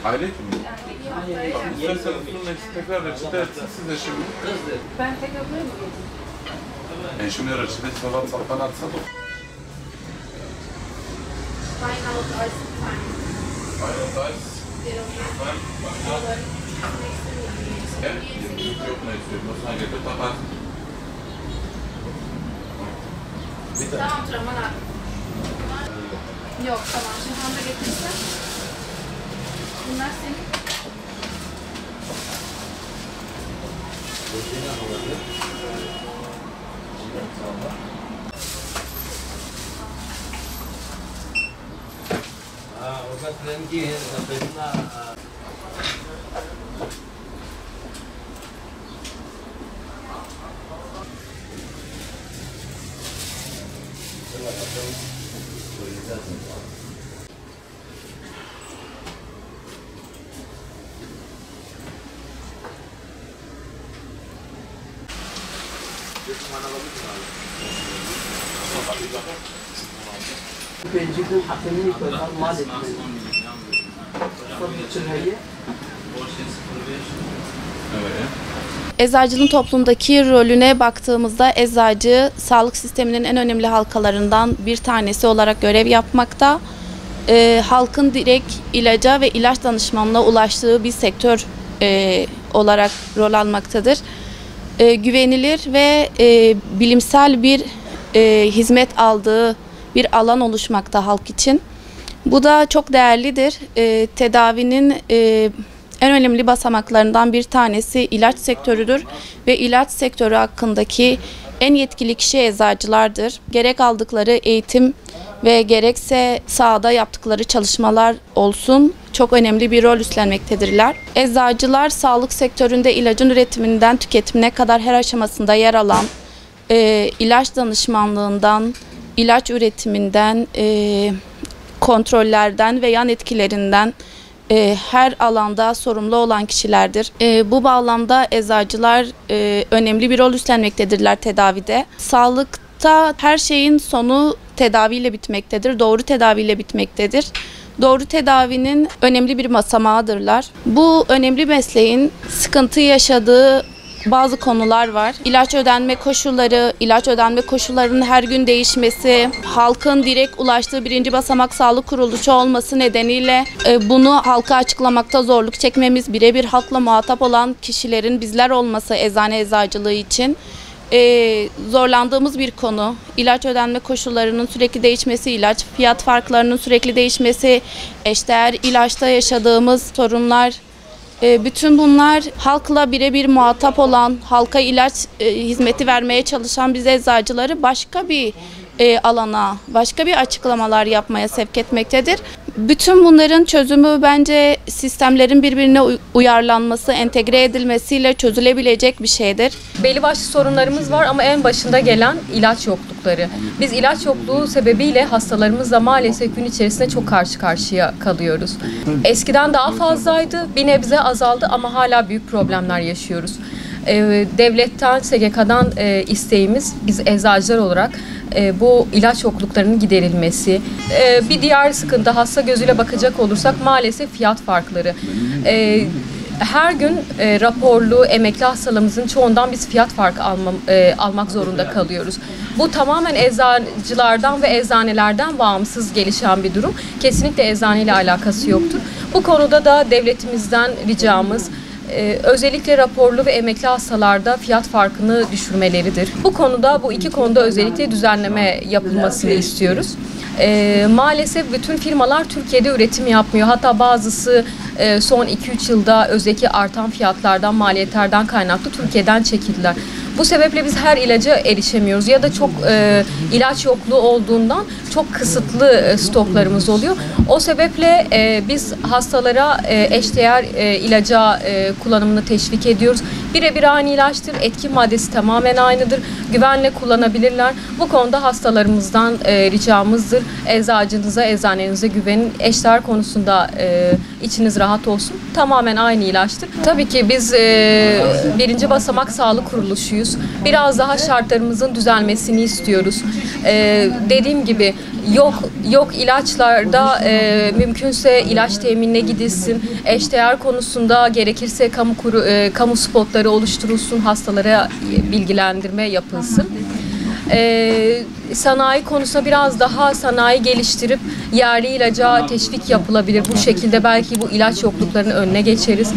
Aile hekimi mi? İsterseniz bunun hepsi tekrar reçete etsin size şimdi. Ben tekrar buraya mı geldim? Şimdi reçete sabah saptan atsa da. Tamam Turaman abi. Yok tamam şimdi Hande getirsin. Bunlar senin. Obat rengi sebenarnya بيجيكم حاكمين يكونوا مالك Eczacılığın toplumdaki rolüne baktığımızda eczacı sağlık sisteminin en önemli halkalarından bir tanesi olarak görev yapmakta. Halkın direkt ilaca ve ilaç danışmanlığına ulaştığı bir sektör olarak rol almaktadır. Güvenilir ve bilimsel bir hizmet aldığı bir alan oluşmakta halk için. Bu da çok değerlidir. Tedavinin en önemli basamaklarından bir tanesi ilaç sektörüdür ve ilaç sektörü hakkındaki en yetkili kişi eczacılardır. Gerek aldıkları eğitim ve gerekse sahada yaptıkları çalışmalar olsun çok önemli bir rol üstlenmektedirler. Eczacılar sağlık sektöründe ilacın üretiminden tüketimine kadar her aşamasında yer alan ilaç danışmanlığından, ilaç üretiminden, kontrollerden ve yan etkilerinden her alanda sorumlu olan kişilerdir. Bu bağlamda eczacılar önemli bir rol üstlenmektedirler tedavide. Sağlıkta her şeyin sonu tedaviyle bitmektedir, doğru tedaviyle bitmektedir. Doğru tedavinin önemli bir basamağıdırlar. Bu önemli mesleğin sıkıntı yaşadığı bazı konular var. İlaç ödenme koşulları, ilaç ödenme koşullarının her gün değişmesi, halkın direkt ulaştığı birinci basamak sağlık kuruluşu olması nedeniyle bunu halka açıklamakta zorluk çekmemiz, birebir halkla muhatap olan kişilerin bizler olması eczane eczacılığı için zorlandığımız bir konu. İlaç ödenme koşullarının sürekli değişmesi, ilaç fiyat farklarının sürekli değişmesi, eşdeğer ilaçta yaşadığımız sorunlar, bütün bunlar halkla birebir muhatap olan, halka ilaç hizmeti vermeye çalışan biz eczacıları başka bir alana, başka bir açıklamalar yapmaya sevk etmektedir. Bütün bunların çözümü bence sistemlerin birbirine uyarlanması, entegre edilmesiyle çözülebilecek bir şeydir. Belli başlı sorunlarımız var ama en başında gelen ilaç yoklukları. Biz ilaç yokluğu sebebiyle hastalarımızla maalesef gün içerisinde çok karşı karşıya kalıyoruz. Eskiden daha fazlaydı, bir nebze azaldı ama hala büyük problemler yaşıyoruz. Devletten, SGK'dan isteğimiz biz eczacılar olarak bu ilaç yokluklarının giderilmesi. Bir diğer sıkıntı hasta gözüyle bakacak olursak maalesef fiyat farkları. Her gün raporlu emekli hastalarımızın çoğundan biz fiyat farkı almak zorunda kalıyoruz. Bu tamamen eczacılardan ve eczanelerden bağımsız gelişen bir durum. Kesinlikle eczaneyle alakası yoktur. Bu konuda da devletimizden ricamız özellikle raporlu ve emekli hastalarda fiyat farkını düşürmeleridir. Bu iki konuda özellikle düzenleme yapılmasını istiyoruz. Maalesef bütün firmalar Türkiye'de üretim yapmıyor. Hatta bazısı son 2-3 yılda özellikle artan fiyatlardan, maliyetlerden kaynaklı Türkiye'den çekildiler. Bu sebeple biz her ilaca erişemiyoruz ya da çok ilaç yokluğu olduğundan çok kısıtlı stoklarımız oluyor. O sebeple biz hastalara eşdeğer ilaca kullanımını teşvik ediyoruz. Birebir aynı ilaçtır, etki maddesi tamamen aynıdır, güvenle kullanabilirler. Bu konuda hastalarımızdan ricamızdır. Eczacınıza, eczanenize güvenin. Eşdeğer konusunda içiniz rahat olsun. Tamamen aynı ilaçtır. Tabii ki biz birinci basamak sağlık kuruluşuyuz. Biraz daha şartlarımızın düzelmesini istiyoruz. Dediğim gibi Yok ilaçlarda mümkünse ilaç teminine gidilsin. Eşdeğer konusunda gerekirse kamu spotları oluşturulsun, hastalara bilgilendirme yapılsın. Sanayi konusunda biraz daha sanayi geliştirip yerli ilaca teşvik yapılabilir. Bu şekilde belki bu ilaç yokluklarının önüne geçeriz.